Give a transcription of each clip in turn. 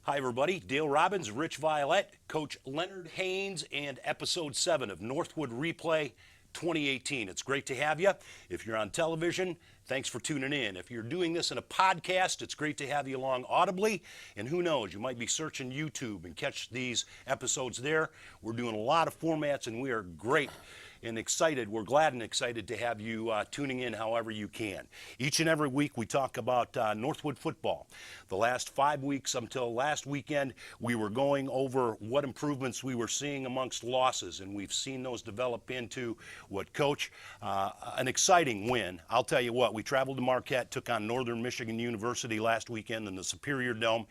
Hi, everybody. Dale Robbins, Rich Violette, Coach Leonard Haynes, and Episode 7 of Northwood Replay 2018. It's great to have you. If you're on television, thanks for tuning in. If you're doing this in a podcast, it's great to have you along audibly. And who knows, you might be searching YouTube and catch these episodes there. We're doing a lot of formats, and we are great and excited. We're glad and excited to have you tuning in however you can. Each and every week we talk about Northwood football. The last 5 weeks until last weekend, we were going over what improvements we were seeing amongst losses, and we've seen those develop into what, Coach, an exciting win. I'll tell you what, we traveled to Marquette, took on Northern Michigan University last weekend in the Superior Dome,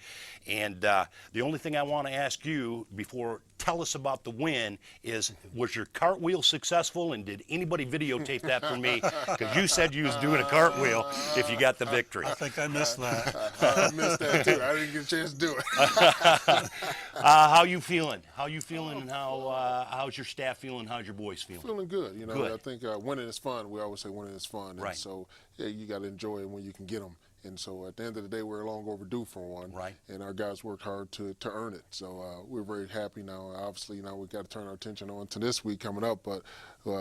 and the only thing I want to ask you before tell us about the win is, was your cartwheel successful, and did anybody videotape that for me? Because you said you was doing a cartwheel if you got the victory. I think I missed that. I missed that too. I didn't get a chance to do it. How you feeling? How you feeling, and how's your staff feeling? How's your boys feeling? Feeling good. You know, Good. I think winning is fun. We always say winning is fun. Right. And so, yeah, you got to enjoy it when you can get them. And so at the end of the day, we're long overdue for one. Right. And our guys worked hard to earn it. So we're very happy now. Obviously, now we've got to turn our attention on to this week coming up. But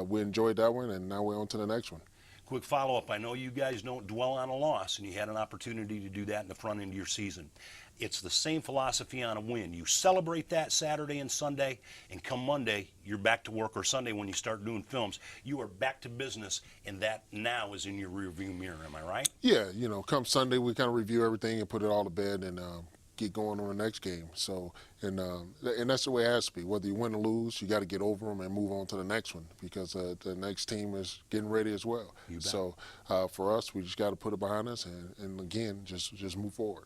we enjoyed that one, and now we're on to the next one. Quick follow-up. I know you guys don't dwell on a loss, and you had an opportunity to do that in the front end of your season. It's the same philosophy on a win. You celebrate that Saturday and Sunday, and come Monday, you're back to work, or Sunday when you start doing films, you are back to business, and that now is in your rearview mirror. Am I right? Yeah, you know, come Sunday, we kind of review everything and put it all to bed and get going on the next game. So, and that's the way it has to be. Whether you win or lose, you got to get over them and move on to the next one, because the next team is getting ready as well. So for us, we just got to put it behind us and again, just move forward.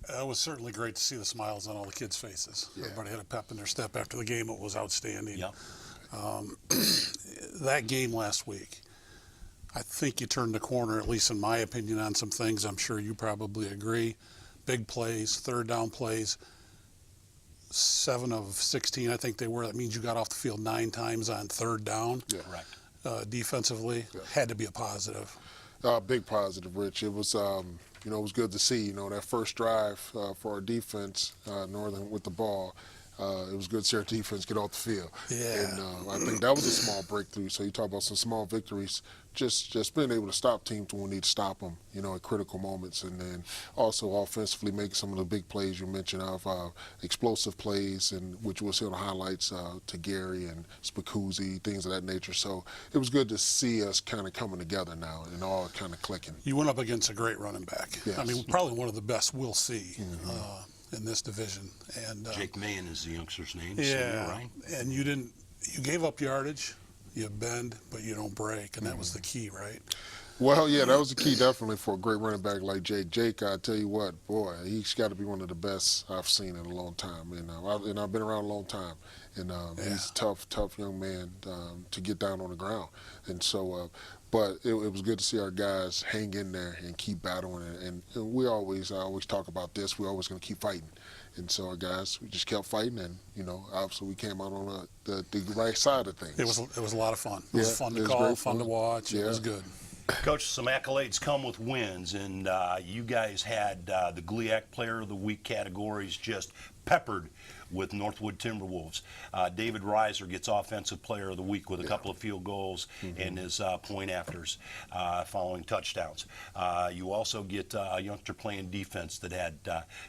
It was certainly great to see the smiles on all the kids' faces. Yeah. Everybody had a pep in their step after the game. It was outstanding. Yep. That game last week, I think you turned the corner, at least in my opinion, on some things. I'm sure you probably agree. Big plays, third down plays, 7 of 16, I think they were. That means you got off the field 9 times on third down. Yeah. Correct. Defensively, had to be a positive. Big positive, Rich. It was, you know, it was good to see, you know, that first drive for our defense, Northern with the ball. It was good to see our defense get off the field. Yeah. And I think that was a small breakthrough. So you talk about some small victories, just being able to stop teams when we need to stop them, you know, at critical moments. And then also offensively making some of the big plays you mentioned of explosive plays, and which we'll see on the highlights to Gary and Spacuzzi, things of that nature. So it was good to see us kind of coming together now and all kind of clicking. You went up against a great running back. Yes. I mean, probably one of the best we'll see in this division. And Jake Mahan is the youngster's name. yeah, So, right? and you gave up yardage, you bend, but you don't break, and that was the key, right? Well, yeah, that was the key definitely for a great running back like Jake. Jake, I tell you what, boy, he's got to be one of the best I've seen in a long time. And I've been around a long time. And he's a tough young man to get down on the ground. And so, but it was good to see our guys hang in there and keep battling. And I always talk about this. We're always going to keep fighting. And so our guys, we just kept fighting, and you know, obviously we came out on the right side of things. It was a lot of fun. It was fun to call, fun to watch. Yeah. It was good. Coach, some accolades come with wins, and you guys had the GLIAC Player of the Week categories just peppered with Northwood Timberwolves. David Reiser gets Offensive Player of the Week with a couple of field goals and his point afters following touchdowns. You also get a youngster playing defense that had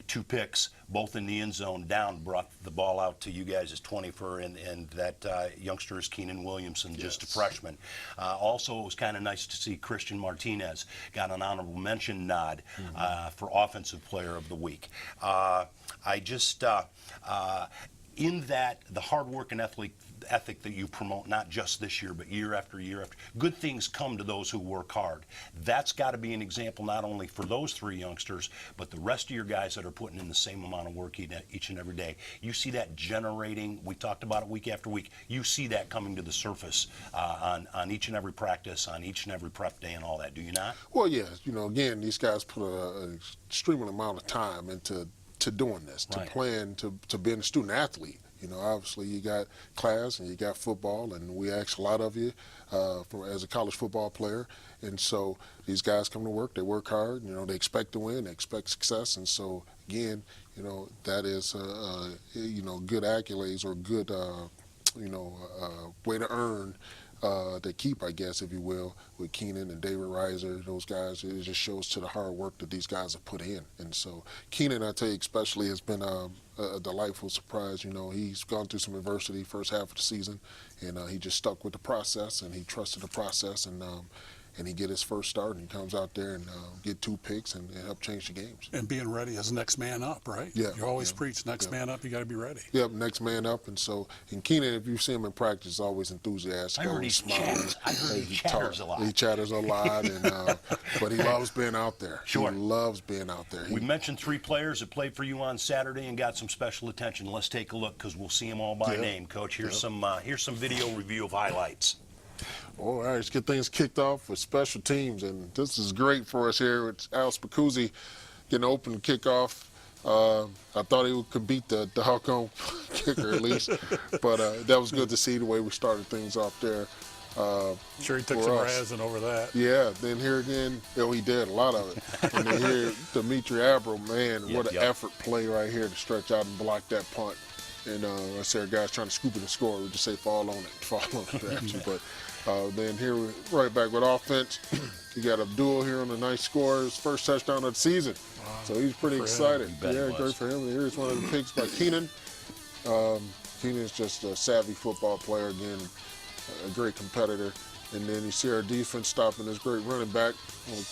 2 picks, both in the end zone, down, brought the ball out to you guys as 24, and that youngster is Keenan Williamson, just a freshman. Also, it was kind of nice to see Christian Martinez got an honorable mention nod for Offensive Player of the Week. I just, in that, the hard work and ethic that you promote, not just this year, but year after year after, good things come to those who work hard. That's got to be an example not only for those 3 youngsters, but the rest of your guys that are putting in the same amount of work each and every day. You see that generating, we talked about it week after week, you see that coming to the surface on each and every practice, on each and every prep day and all that, do you not? Well, yeah, you know, again, these guys put an extreme amount of time into doing this, to playing, to being a student athlete. You know, obviously you got class and you got football, and we ask a lot of you as a college football player. And so these guys come to work, they work hard, you know, they expect to win, they expect success. And so again, that is, good accolades or good, way to earn the keep, I guess, if you will, with Keenan and David Reiser, those guys. It just shows to the hard work that these guys have put in. And so Keenan, I tell you, especially has been a delightful surprise. He's gone through some adversity first half of the season, and he just stuck with the process, and he trusted the process, and he get his first start, and he comes out there and get 2 picks and help change the games. And being ready as next man up, right? Yeah. You always preach next man up. You got to be ready. Yep, next man up. And Keenan, if you see him in practice, is always enthusiastic. I heard he chatters a lot. He chatters a lot, and but he loves being out there. Sure. He loves being out there. We mentioned 3 players that played for you on Saturday and got some special attention. Let's take a look because we'll see them all by name, Coach. Here's some video review of highlights. All right, let's get things kicked off with special teams, and this is great for us here. It's Al Spicuzzi getting open kickoff. I thought he could beat the doggone kicker at least, but that was good to see the way we started things off there. Sure, he took some razzing over that. Yeah, then here again, he did a lot of it. And then here, Dimitri Abro, man, what an effort play right here to stretch out and block that punt. And I said, guys trying to scoop it and score. We just say fall on it actually. But then here, right back with offense. You got Abdul here on a nice score, his first touchdown of the season. Wow. So he's pretty excited. Yeah, great for him. And here's one of the picks by Keenan. Keenan's just a savvy football player again, a great competitor. And then you see our defense stopping this great running back.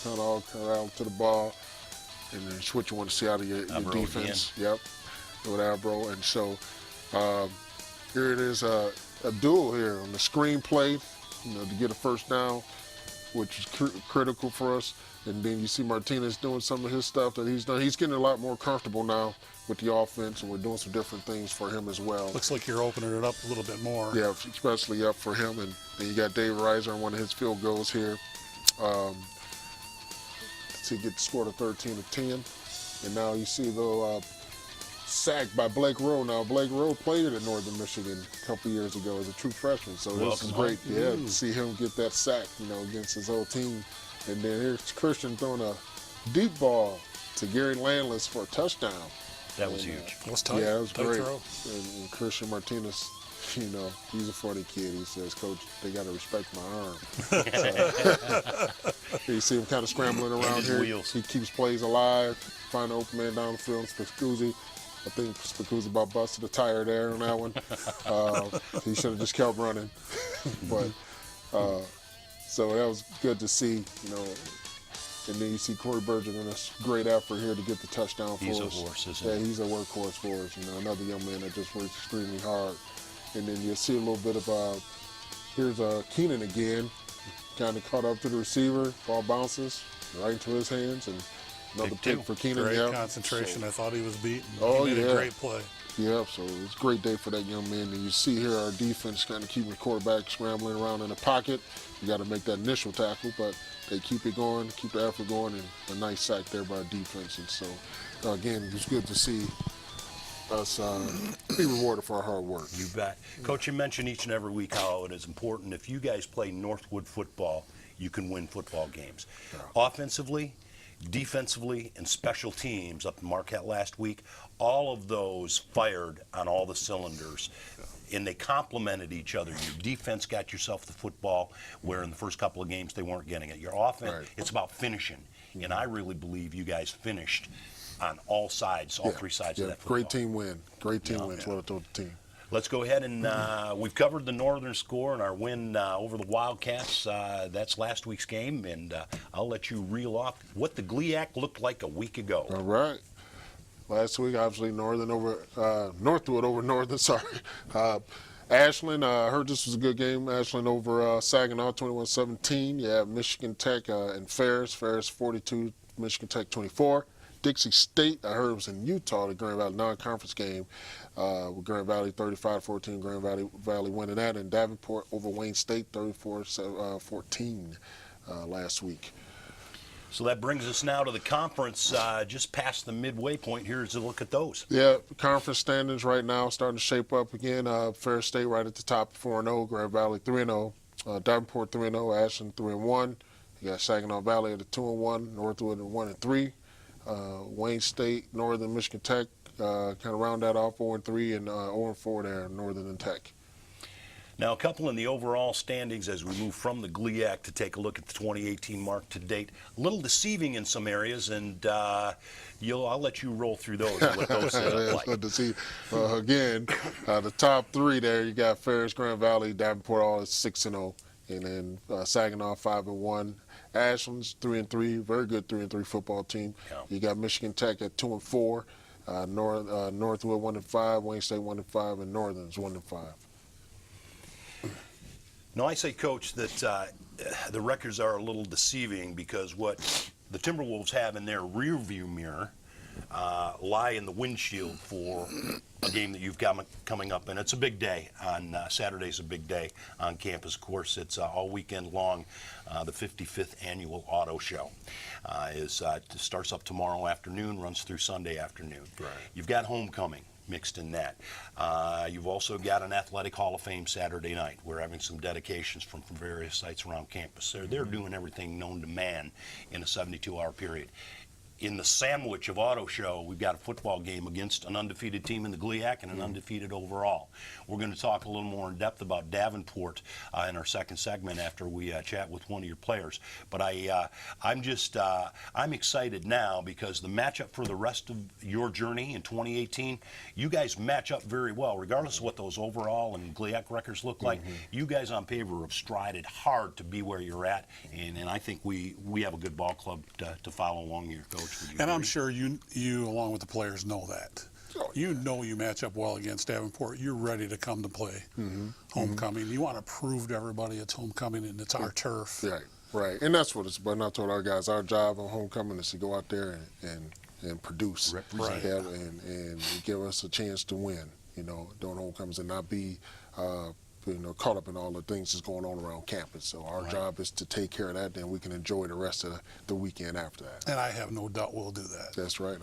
Kind of all out to the ball. And then it's what you want to see out of your defense. Again. Yep, with Abro. And so here it is, Abdul here on the screen play, to get a first down, which is critical for us. And then you see Martinez doing some of his stuff that he's done. He's getting a lot more comfortable now with the offense, and we're doing some different things for him as well. Looks like you're opening it up a little bit more. Yeah, especially up for him. And then you got Dave Reiser on one of his field goals here to get the score to 13-10. And now you see the sacked by Blake Rowe. Now, Blake Rowe played at Northern Michigan a couple years ago as a true freshman, so this is great. Yeah, to see him get that sack, against his old team. And then here's Christian throwing a deep ball to Gary Landless for a touchdown. That was huge. That was tight. Yeah, it was tight great. Throw. And Christian Martinez, he's a funny kid. He says, Coach, they got to respect my arm. You see him kind of scrambling around here. Wheels. He keeps plays alive, find an open man down the field. Spicuzzi. I think Spicuzzi about busted a tire there on that one. He should have just kept running. But so that was good to see, And then you see Corey Berger in this great effort here to get the touchdown for us. He's a horse, isn't he? Yeah, he's a workhorse for us. Another young man that just works extremely hard. And then you see a little bit of here's Keenan again, kind of caught up to the receiver. Ball bounces right into his hands, and another pick for Keenan. Great concentration. I thought he was beaten. Oh, he made a great play. Yeah, so it's a great day for that young man. And you see here our defense kind of keeping the quarterback scrambling around in the pocket. You got to make that initial tackle, but they keep it going, keep the effort going, and a nice sack there by our defense. And so, again, it was good to see us be rewarded for our hard work. You bet. Coach, you mention each and every week how it is important. If you guys play Northwood football, you can win football games. Yeah. Offensively, defensively, and special teams up in Marquette last week, all of those fired on all the cylinders. And they complemented each other. Your defense got yourself the football, where in the first couple of games they weren't getting it. Your offense, it's about finishing. Mm-hmm. And I really believe you guys finished on all sides, all 3 sides of that football. Great team win. Great team win. That's what I told the team. Let's go ahead and we've covered the Northern score and our win over the Wildcats. That's last week's game, and I'll let you reel off what the GLIAC looked like a week ago. All right. Last week, obviously, Northwood over Northern, sorry. Ashland, I heard this was a good game. Ashland over Saginaw, 21-17. You have Michigan Tech and Ferris. Ferris 42, Michigan Tech 24. Dixie State, I heard it was in Utah, the Grand Valley non-conference game with Grand Valley 35-14, Grand Valley winning that, and Davenport over Wayne State 34-14 last week. So that brings us now to the conference, just past the midway point. Here's a look at those. Yeah, conference standings right now starting to shape up again. Ferris State right at the top, 4-0, Grand Valley 3-0, Davenport 3-0, Ashland 3-1. You got Saginaw Valley at a 2-1, Northwood at 1-3. Wayne State, Northern Michigan Tech, kind of round that off 4-3, and 0-4 there, Northern and Tech. Now, a couple in the overall standings as we move from the GLIAC to take a look at the 2018 mark to date. A little deceiving in some areas, and I'll let you roll through those and what those look like. Again, the top three there, you got Ferris, Grand Valley, Davenport, all at 6-0, and then Saginaw 5-1. Ashland's 3-3, very good 3-3 football team. Yeah. You got Michigan Tech at 2-4, Northwood 1-5, Wayne State 1-5, and Northern's 1-5. No, I say, Coach, that the records are a little deceiving because what the Timberwolves have in their rearview mirror lie in the windshield for a game that you've got coming up. And it's a big day. On Saturday's a big day on campus. Of course, it's all weekend long. The 55th Annual Auto Show starts up tomorrow afternoon, runs through Sunday afternoon. Right. You've got homecoming mixed in that. You've also got an Athletic Hall of Fame Saturday night. We're having some dedications from various sites around campus. They're doing everything known to man in a 72-hour period. In the sandwich of Auto Show, we've got a football game against an undefeated team in the GLIAC and an undefeated overall. We're going to talk a little more in depth about Davenport in our second segment after we chat with one of your players. But I'm excited now because the matchup for the rest of your journey in 2018, you guys match up very well, regardless of what those overall and GLIAC records look like. You guys on paper have strided hard to be where you're at, and I think we have a good ball club to follow along here, Coach. And I'm sure you along with the players know that. Oh, you know you match up well against Davenport. You're ready to come to play homecoming. You want to prove to everybody it's homecoming and it's our turf. Right. And that's what it's about. And I told our guys, our job on homecoming is to go out there and produce. Represent. And give us a chance to win, during homecomings and not be caught up in all the things that's going on around campus. So our job is to take care of that, then we can enjoy the rest of the weekend after that. And I have no doubt we'll do that. That's right.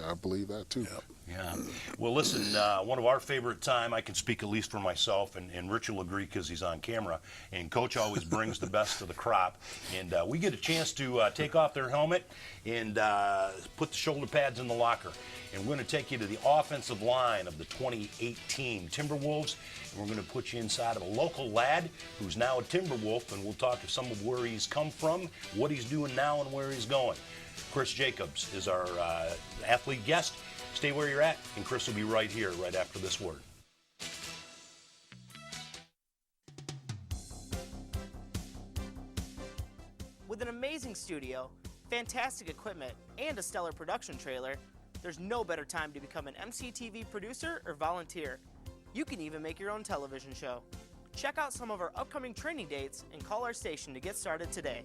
I believe that too. Yep. Yeah. Well, listen, one of our favorite time, I can speak at least for myself, and Rich will agree because he's on camera, and Coach always brings the best of the crop. And we get a chance to take off their helmet and put the shoulder pads in the locker. And we're going to take you to the offensive line of the 2018 Timberwolves. And we're going to put you inside of a local lad who's now a Timberwolf, and we'll talk to some of where he's come from, what he's doing now, and where he's going. Chris Jacobs is our athlete guest. Stay where you're at, and Chris will be right here right after this word. With an amazing studio, fantastic equipment, and a stellar production trailer, there's no better time to become an MCTV producer or volunteer. You can even make your own television show. Check out some of our upcoming training dates and call our station to get started today.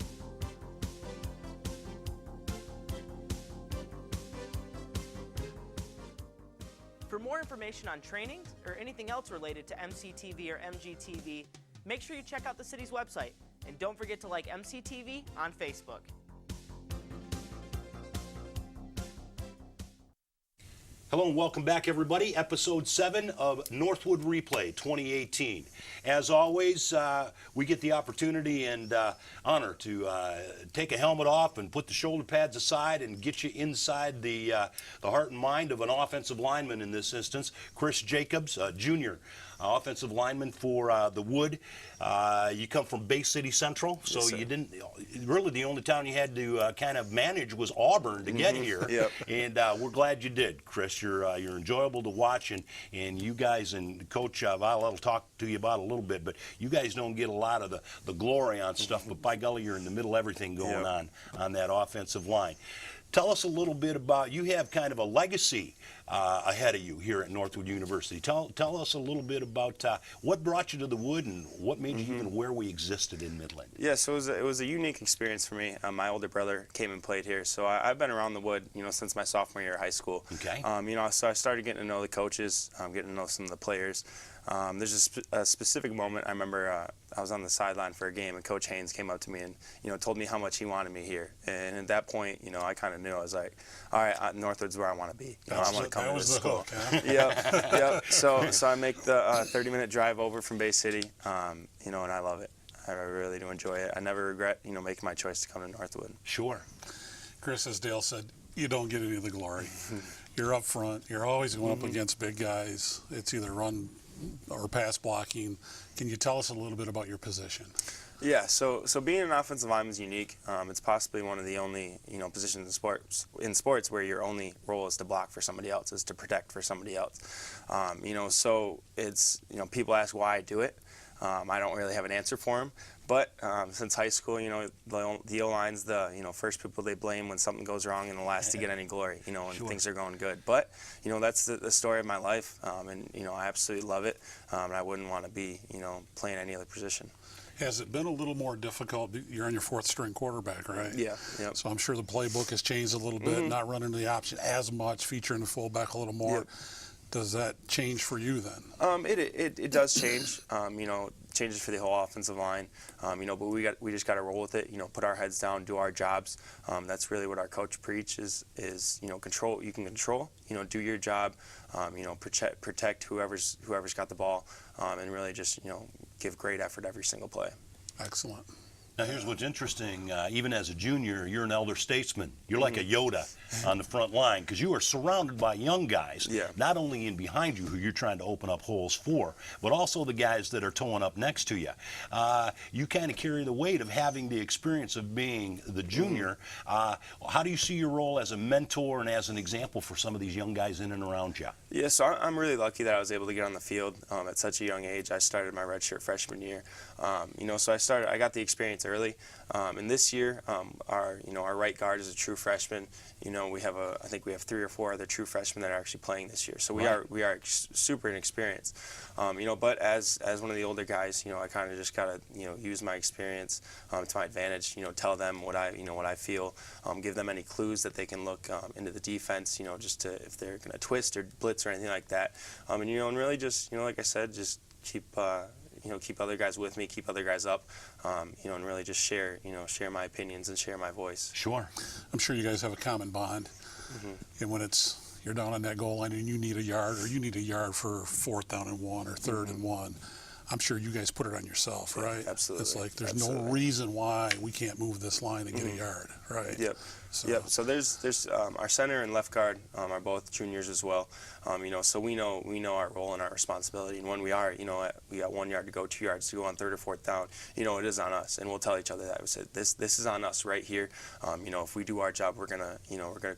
For more information on trainings or anything else related to MCTV or MGTV, make sure you check out the city's website. And don't forget to like MCTV on Facebook. Hello and welcome back, everybody. Episode 7 of Northwood Replay 2018. As always, we get the opportunity and honor to take a helmet off and put the shoulder pads aside and get you inside the heart and mind of an offensive lineman in this instance, Chris Jacobs, junior offensive lineman for the Wood. You come from Bay City Central, so Yes, you didn't really, the only town you had to kind of manage was Auburn to get here. Yep. And we're glad you did, Chris. You're enjoyable to watch, and you guys and Coach Violette will talk to you about a little bit, but you guys don't get a lot of the glory on stuff, but by golly, you're in the middle of everything going on that offensive line. Tell us a little bit about, you have kind of a legacy ahead of you here at Northwood University. Tell us a little bit about what brought you to the Wood and what made you even where we existed in Midland. Yeah, so it was a unique experience for me. My older brother came and played here, so I've been around the Wood, since my sophomore year of high school. Okay. So I started getting to know the coaches, getting to know some of the players. There's a specific moment I remember. I was on the sideline for a game, and Coach Haynes came up to me and told me how much he wanted me here. And at that point, I kind of knew. I was like, all right, Northwood's where I want to be. I want to come to this school. Hook, huh? Yep. So I make the 30-minute drive over from Bay City, and I love it. I really do enjoy it. I never regret, making my choice to come to Northwood. Sure. Chris, as Dale said, you don't get any of the glory. You're up front. You're always going up against big guys. It's either run or pass blocking. Can you tell us a little bit about your position? Yeah, so being an offensive lineman is unique. It's possibly one of the only positions in sports where your only role is to block for somebody else, is to protect for somebody else. So it's people ask why I do it. I don't really have an answer for them. But since high school, the O-line's the first people they blame when something goes wrong and the last to get any glory, when things are going good. But that's the story of my life, and I absolutely love it. And I wouldn't want to be playing any other position. Has it been a little more difficult? You're on your fourth string quarterback, right? Yeah. Yep. So I'm sure the playbook has changed a little bit, not running the option as much, featuring the fullback a little more. Yep. Does that change for you then? It does change. Changes for the whole offensive line. But we just got to roll with it. Put our heads down, do our jobs. That's really what our coach preaches is control. You can control. Do your job. Protect whoever's got the ball, and really just give great effort every single play. Excellent. Now, here's what's interesting. Even as a junior, you're an elder statesman. You're like a Yoda on the front line because you are surrounded by young guys, not only in behind you who you're trying to open up holes for, but also the guys that are towing up next to you. You kind of carry the weight of having the experience of being the junior. How do you see your role as a mentor and as an example for some of these young guys in and around you? Yeah, so I'm really lucky that I was able to get on the field at such a young age. I started my redshirt freshman year. So I got the experience early. And this year, our right guard is a true freshman. I think we have 3 or 4 other true freshmen that are actually playing this year. So we are super inexperienced. But as one of the older guys, I kind of just gotta use my experience to my advantage. Tell them what I feel. Give them any clues that they can look into the defense. Just to if they're gonna twist or blitz or anything like that. And really just like I said, just keep other guys with me, keep other guys up, and really just share my opinions and share my voice. Sure. I'm sure you guys have a common bond. And when you're down on that goal line and you need a yard, or you need a yard for 4th down and 1 or 3rd and 1, I'm sure you guys put it on yourself, right? Absolutely. It's like there's no reason why we can't move this line and get a yard, right? Yep. So there's our center and left guard are both juniors as well. So we know our role and our responsibility. And when we got 1 yard to go, 2 yards to go on 3rd or 4th down, it is on us. And we'll tell each other that. We said this is on us right here. If we do our job, we're gonna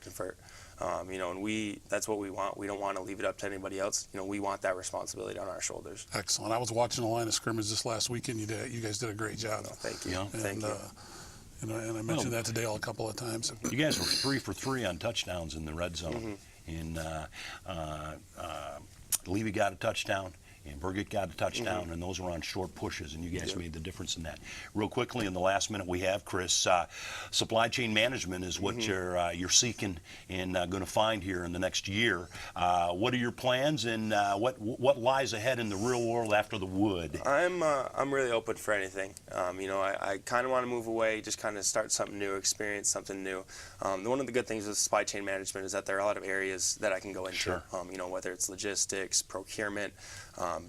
convert. And that's what we want. We don't want to leave it up to anybody else. We want that responsibility on our shoulders. Excellent. I was watching the line of scrimmage this last weekend. You guys did a great job. Thank you. Thank you. And I mentioned that to Dale a couple of times. You guys were 3 for 3 on touchdowns in the red zone. And Levy got a touchdown, and Burgett got a touchdown, and those were on short pushes, and you guys made the difference in that. Real quickly, in the last minute we have, Chris, supply chain management is what you're seeking and going to find here in the next year. What are your plans, and what lies ahead in the real world after the wood? I'm really open for anything. I kind of want to move away, just kind of start something new, experience something new. One of the good things with supply chain management is that there are a lot of areas that I can go into. Sure. Whether it's logistics, procurement,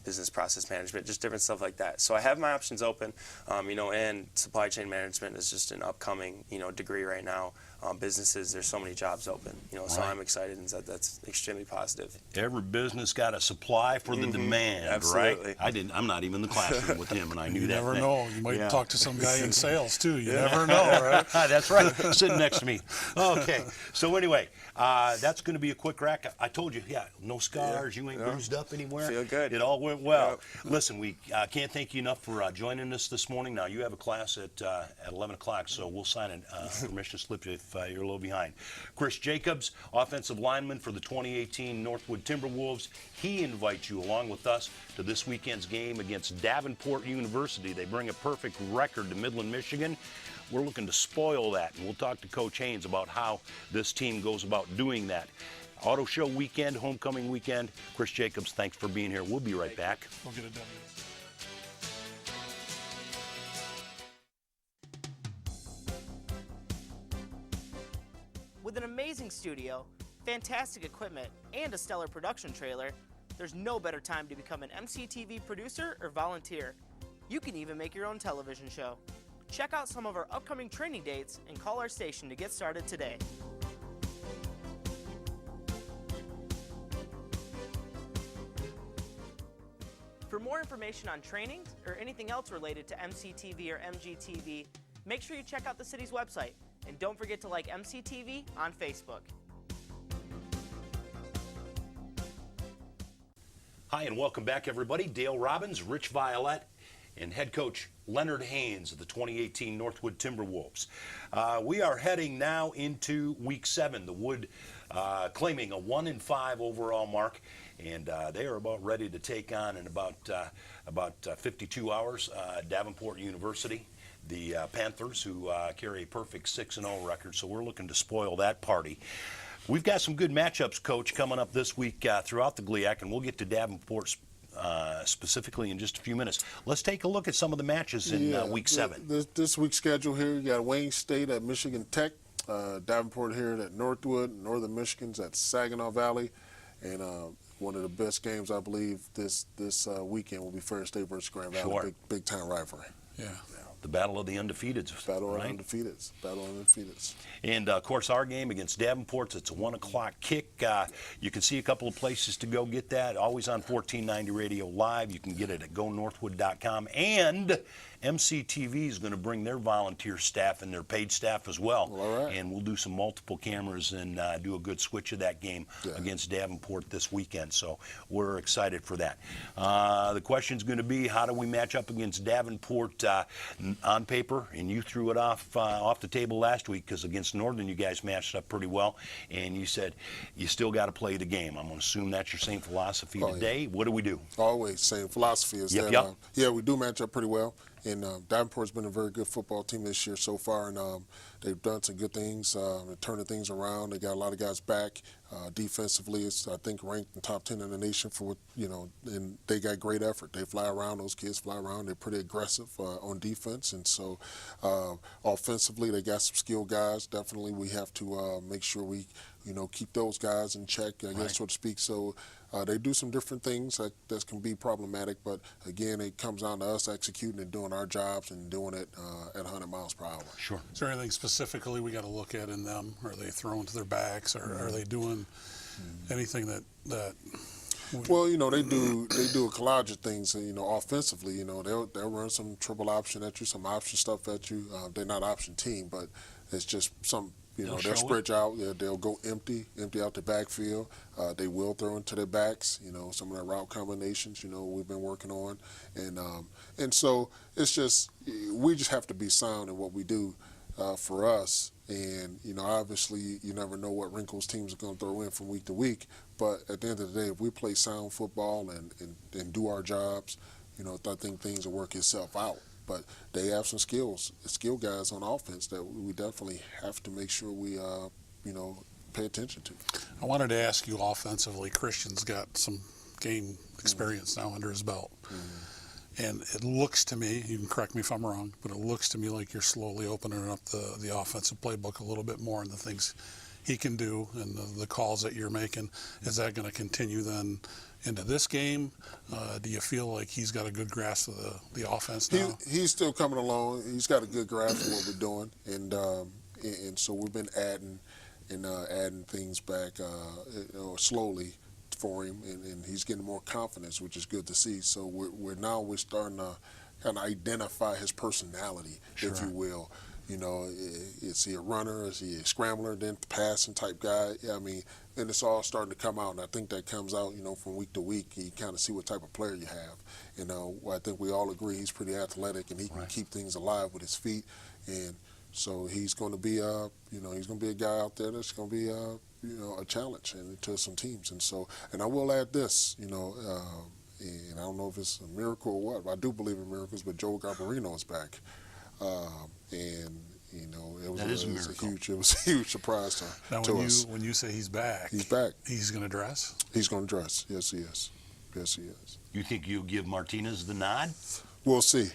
business process management, just different stuff like that. So I have my options open, and supply chain management is just an upcoming, degree right now. Businesses, there's so many jobs open, so I'm excited, and that's extremely positive. Every business got a supply for the demand, Absolutely. right? I'm not even in the classroom with him, and I knew You that. never know. You might talk to some guy in sales, too. You never know, right? That's right, sitting next to me. Okay, so anyway, that's going to be a quick rack. I told you, no scars, you ain't bruised up anywhere. Feel good. It all went well. Listen, we can't thank you enough for joining us this morning. Now, you have a class at 11 o'clock, so we'll sign a permission slip if you're a little behind. Chris Jacobs, offensive lineman for the 2018 Northwood Timberwolves. He invites you along with us to this weekend's game against Davenport University. They bring a perfect record to Midland, Michigan. We're looking to spoil that, and we'll talk to Coach Haynes about how this team goes about doing that. Auto Show weekend, homecoming weekend. Chris Jacobs, thanks for being here. We'll be right back. We'll get it done. With an amazing studio, fantastic equipment, and a stellar production trailer, there's no better time to become an MCTV producer or volunteer. You can even make your own television show. Check out some of our upcoming training dates and call our station to get started today. more information on trainings or anything else related to MCTV or MGTV, make sure you check out the city's website. And don't forget to like MCTV on Facebook. Hi, and welcome back, everybody. Dale Robbins, Rich Violette, and head coach Leonard Haynes of the 2018 Northwood Timberwolves. We are heading now into week 7. The Wood claiming a 1-5 overall mark, and they are about ready to take on in about 52 hours Davenport University, the Panthers, who carry a perfect 6-0 record. So we're looking to spoil that party. We've got some good matchups, Coach, coming up this week throughout the GLIAC, and we'll get to Davenport specifically in just a few minutes. Let's take a look at some of the matches in week 7. This week's schedule here, you got Wayne State at Michigan Tech, Davenport here at Northwood, Northern Michigan's at Saginaw Valley, and one of the best games, I believe, this weekend will be Ferris State versus Grand Valley. Sure. Big time rivalry. Yeah. The battle of the undefeateds. Battle of right? undefeateds. Battle of undefeateds. And, of course, our game against Davenport, it's a 1 o'clock kick. You can see a couple of places to go get that. Always on 1490 Radio Live. You can get it at gonorthwood.com. And MCTV is going to bring their volunteer staff and their paid staff as well. All right. And we'll do some multiple cameras and do a good switch of that game against Davenport this weekend. So we're excited for that. The question's going to be, how do we match up against Davenport on paper? And you threw it off the table last week because against Northern you guys matched up pretty well. And you said you still got to play the game. I'm going to assume that's your same philosophy today. Yeah. What do we do? Always same philosophy is that. Yeah, we do match up pretty well. And Davenport's been a very good football team this year so far, and they've done some good things, turning things around. They got a lot of guys back. Defensively, it's, I think, ranked in top 10 in the nation for, and they got great effort. They fly around, those kids fly around. They're pretty aggressive on defense. And so offensively, they got some skilled guys. Definitely we have to make sure we, keep those guys in check, I guess, so to speak. So they do some different things that can be problematic, but again, it comes down to us executing and doing our jobs and doing it at 100 miles per hour. Sure. Is there anything specifically we got to look at in them? Are they throwing to their backs, or are they doing anything that? Well, they do a collage of things. Offensively, they'll run some triple option at you, some option stuff at you. They're not option team, but it's just some. They'll spread out. They'll go empty out the backfield. They will throw into their backs. Some of the route combinations. We've been working on, and so it's just we just have to be sound in what we do for us. And obviously, you never know what wrinkles teams are going to throw in from week to week. But at the end of the day, if we play sound football and do our jobs, I think things will work itself out. But they have some skill guys on offense that we definitely have to make sure we, pay attention to. I wanted to ask you offensively. Christian's got some game experience now under his belt. And it looks to me, you can correct me if I'm wrong, but it looks to me like you're slowly opening up the offensive playbook a little bit more and the things he can do and the calls that you're making. Is that going to continue then into this game? Do you feel like he's got a good grasp of the offense now? He's still coming along. He's got a good grasp of what we're doing, and so we've been adding things back slowly for him, and he's getting more confidence, which is good to see. So we're starting to kind of identify his personality, if you will. Is he a runner? Is he a scrambler? Then passing type guy? And it's all starting to come out, and I think that comes out, from week to week. You kind of see what type of player you have. I think we all agree he's pretty athletic, and he can keep things alive with his feet. And so he's going to be, he's going to be a guy out there that's going to be, a challenge to some teams. And I will add this, and I don't know if it's a miracle or what. I do believe in miracles, but Joe Garbarino is back. It was a huge surprise to us. When you say he's back, he's going to dress? He's going to dress. Yes, he is. Yes, he is. You think you'll give Martinez the nod? We'll see.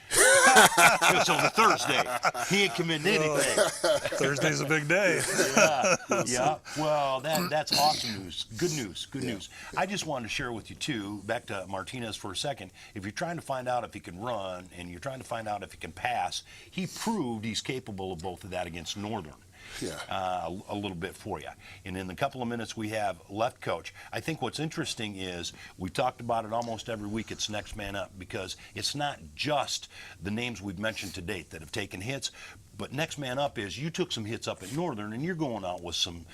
It's on a Thursday. He ain't committing anything. Thursday's a big day. Yeah. Well, that's awesome news. Good news. I just wanted to share with you, too, back to Martinez for a second. If you're trying to find out if he can run and you're trying to find out if he can pass, he proved he's capable of both of that against Northern. a little bit for you. And in the couple of minutes we have left, Coach, I think what's interesting is we talked about it almost every week. It's next man up, because it's not just the names we've mentioned to date that have taken hits, but next man up is you took some hits up at Northern, and you're going out with some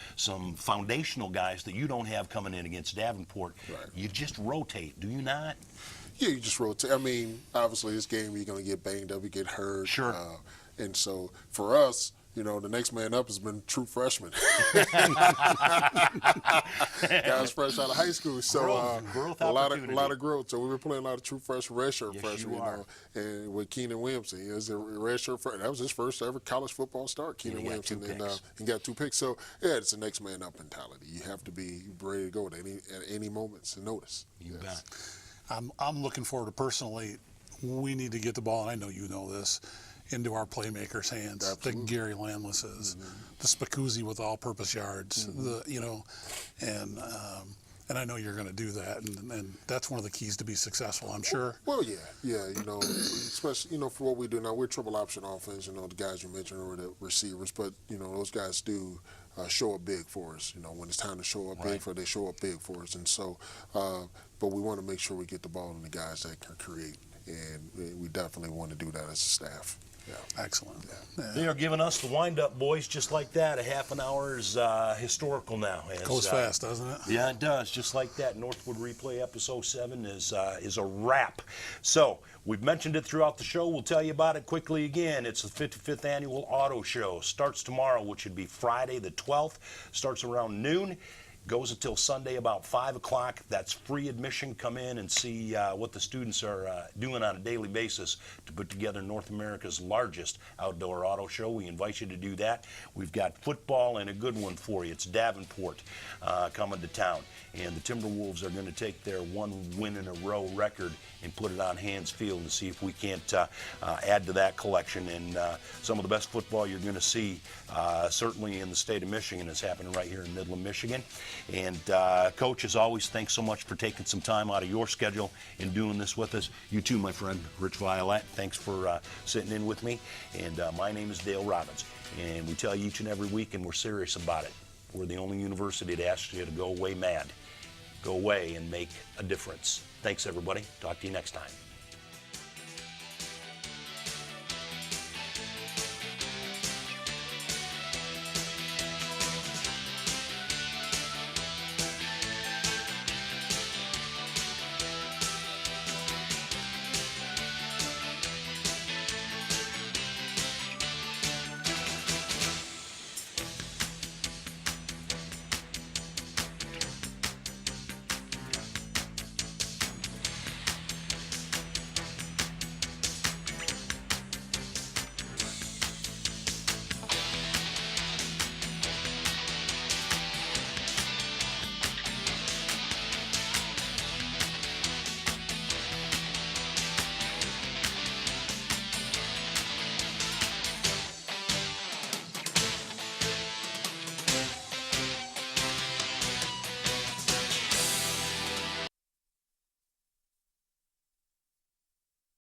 foundational guys that you don't have coming in against Davenport. Right. You just rotate, do you not? Yeah, you just rotate. I mean, obviously, this game you're going to get banged up, you get hurt. Sure. And so for us, you know, the next man up has been true freshmen. Guys fresh out of high school, so growth a lot opportunity. of growth. So we were playing a lot of true freshmen, redshirt Yes, freshmen, you are. and with Keenan Williamson, he was a redshirt freshman. That was his first ever college football start. Keenan he got Williamson, 2 and picks. he got 2 picks. So yeah, it's a next man up mentality. You have to be ready to go at any moments and notice. You bet. I'm looking forward to, personally, we need to get the ball, and I know you know this, into our playmakers' hands. Absolutely. The Gary Landlesses, the Spacuzzi with all-purpose yards, and I know you're going to do that, and that's one of the keys to be successful, I'm sure. Well, yeah, you know, especially, you know, for what we do now, we're triple option offense, you know, the guys you mentioned are the receivers, but, you know, those guys do show up big for us. You know, when it's time to show up big they show up big for us. And so, but we want to make sure we get the ball in the guys that can create, and we definitely want to do that as a staff. Yeah. Excellent. Yeah. They are giving us the wind-up, boys, just like that. A half an hour is historical now. Goes fast, doesn't it? Yeah, it does. Just like that. Northwood Replay episode 7 is a wrap. So we've mentioned it throughout the show. We'll tell you about it quickly again. It's the 55th annual auto show. Starts tomorrow, which would be Friday the 12th. Starts around noon. Goes until Sunday about 5 o'clock. That's free admission. Come in and see what the students are doing on a daily basis to put together North America's largest outdoor auto show. We invite you to do that. We've got football and a good one for you. It's Davenport coming to town. And the Timberwolves are going to take their 1-win-in-a-row record and put it on Hands Field and see if we can't add to that collection. And some of the best football you're going to see, certainly in the state of Michigan, is happening right here in Midland, Michigan. And Coach, as always, thanks so much for taking some time out of your schedule and doing this with us. You too, my friend, Rich Violette. Thanks for sitting in with me. And my name is Dale Robbins. And we tell you each and every week, and we're serious about it. We're the only university that asks you to go away mad. Go away and make a difference. Thanks, everybody. Talk to you next time.